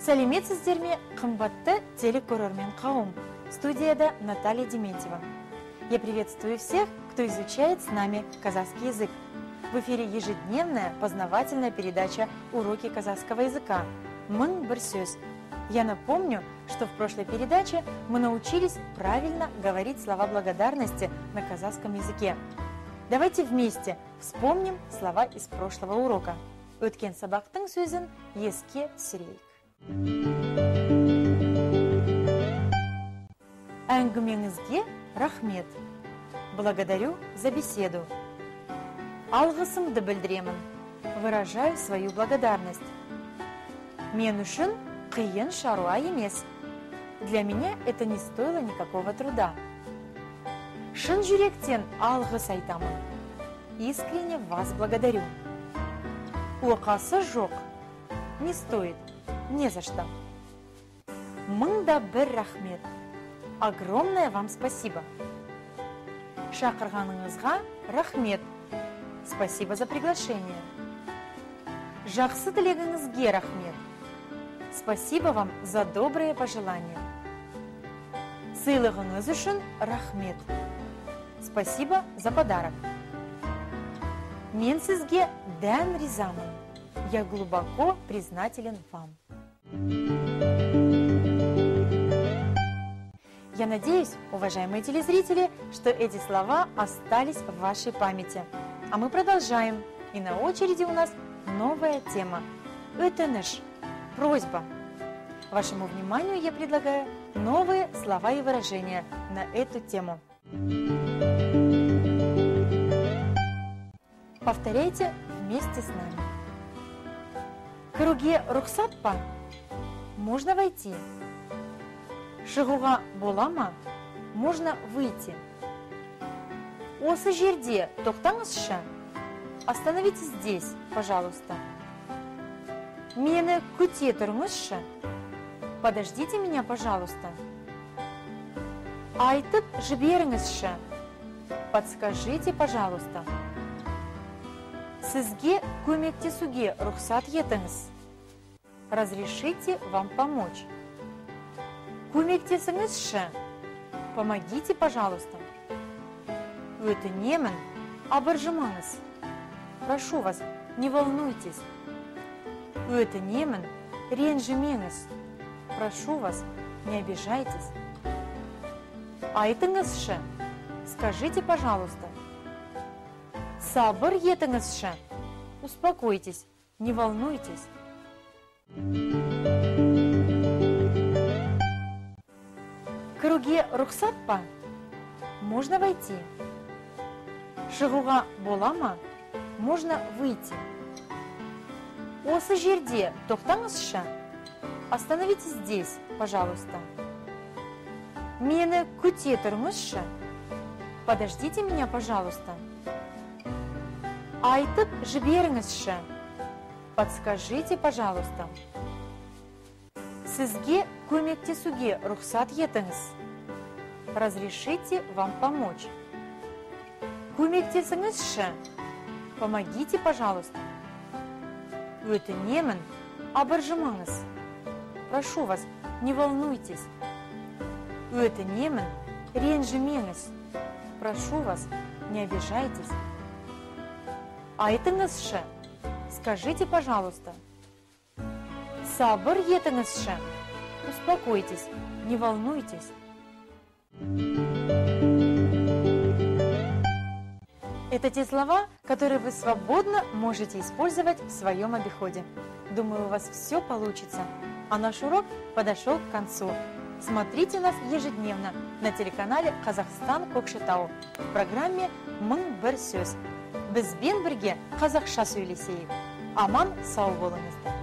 Сәлеметсіздер ме, қымбатты телекөрермен қауым. Студияда Наталья Дементьева. Я приветствую всех, кто изучает с нами казахский язык. В эфире ежедневная познавательная передача «Уроки казахского языка» «Мың бір сөз». Я напомню, что в прошлой передаче мы научились правильно говорить слова благодарности на казахском языке. Давайте вместе вспомним слова из прошлого урока. Өткен сабақтың сөзін еске түсірейік. Әңгімеңізге рахмет. Благодарю за беседу. Алғысымды білдіремін. Выражаю свою благодарность. Мен үшін қиын шаруа емес. Для меня это не стоило никакого труда. Шын жүректен алғыс айтамын. Искренне вас благодарю. Оқасы жоқ. Не стоит. Не за что. Мыңда бір рахмет. Огромное вам спасибо. Шақырғаныңызға рахмет. Спасибо за приглашение. Жақсы тілегіңізге рахмет. Спасибо вам за добрые пожелания. Сыйлығыңыз үшін рахмет. Спасибо за подарок. Мен сізге дән ризамын. Я глубоко признателен вам. Я надеюсь, уважаемые телезрители, что эти слова остались в вашей памяти. А мы продолжаем. И на очереди у нас новая тема. Өтініш. Просьба. Вашему вниманию я предлагаю новые слова и выражения на эту тему. Повторяйте вместе с нами. Кіруге рұқсат па? Можно войти. Шығуға бола ма? Можно выйти. Осы жерде тоқтаңызшы. Остановитесь здесь, пожалуйста. Мені күте тұрыңызшы. Подождите меня, пожалуйста. Айтып жіберіңізші. Подскажите, пожалуйста. Сізге көмектесуге рұқсат етіңіз. Разрешите вам помочь. Көмектесіңізші. Помогите, пожалуйста. Өтінемін, абыржымаңыз. Прошу вас, не волнуйтесь. Өтінемін, ренжімеңіз. Прошу вас, не обижайтесь. Айтыңызшы. Скажите, пожалуйста. Сабыр етіңізші. Успокойтесь, не волнуйтесь. Кіруге рұқсат па? Можно войти. Шығуға бола ма? Можно выйти. Осы жерде тоқтаңызшы. Остановитесь здесь, пожалуйста. Мені күте тұрыңызшы. Подождите меня, пожалуйста. Айтып жіберіңізші. Подскажите, пожалуйста. Сізге көмектесуге рұқсат етіңіз. Разрешите вам помочь. Көмектесіңізші. Помогите, пожалуйста. Өтінемін, абыржымаңыз. Прошу вас, не волнуйтесь. Өтінемін, ренжімеңіз. Прошу вас, не обижайтесь. Айтыңызшы. Скажите, пожалуйста. Сабыр етіңізші. Успокойтесь, не волнуйтесь. Это те слова, которые вы свободно можете использовать в своем обиходе. Думаю, у вас все получится. А наш урок подошел к концу. Смотрите нас ежедневно на телеканале «Казахстан Кокшетау» в программе «Мың бір сөз». Бізбен бірге қазақша сөйлесейік. Аман сау болыңыздар.